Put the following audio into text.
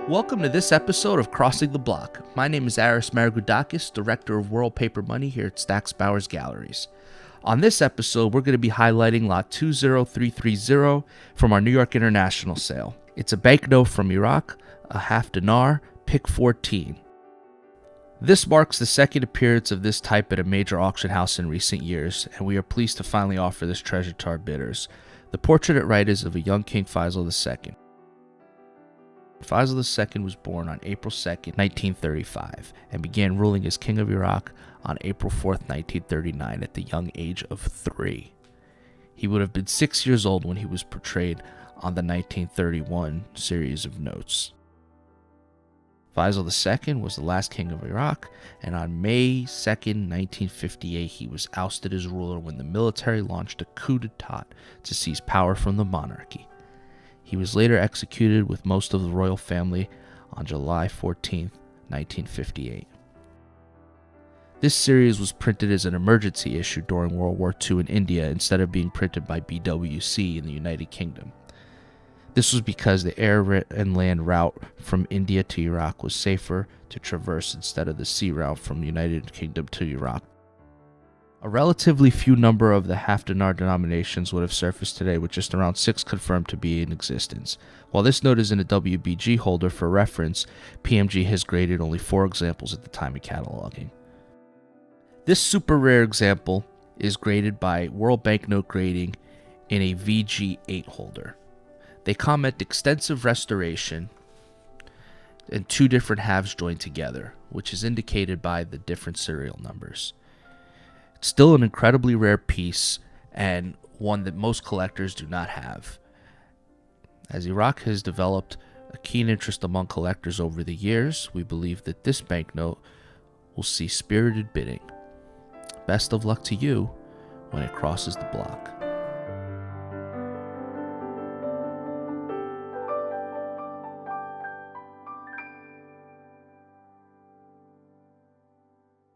Welcome to this episode of Crossing the Block. My name is Aris Director of World Paper Money here at Stack's Bowers Galleries. On this episode, we're going to be highlighting Lot 20330 from our New York International sale. It's a banknote from Iraq, a half dinar, pick 14. This marks the second appearance of this type at a major auction house in recent years, and we are pleased to finally offer this treasure to our bidders. The portrait at right is of a young King Faisal II. Faisal II was born on April 2, 1935, and began ruling as King of Iraq on April 4, 1939 at the young age of 3. He would have been 6 years old when he was portrayed on the 1931 series of notes. Faisal II was the last king of Iraq, and on May 2, 1958, he was ousted as ruler when the military launched a coup d'etat to seize power from the monarchy. He was later executed with most of the royal family on July 14, 1958. This series was printed as an emergency issue during World War II in India instead of being printed by BWC in the United Kingdom. This was because the air and land route from India to Iraq was safer to traverse instead of the sea route from the United Kingdom to Iraq. A relatively few number of the half dinar denominations would have surfaced today, with just around 6 confirmed to be in existence. While this note is in a WBG holder for reference, PMG has graded only 4 examples at the time of cataloging. This super rare example is graded by World Banknote Grading in a VG8 holder. They comment extensive restoration and 2 different halves joined together, which is indicated by the different serial numbers. Still an incredibly rare piece, and one that most collectors do not have. As Iraq has developed a keen interest among collectors over the years, we believe that this banknote will see spirited bidding. Best of luck to you when it crosses the block.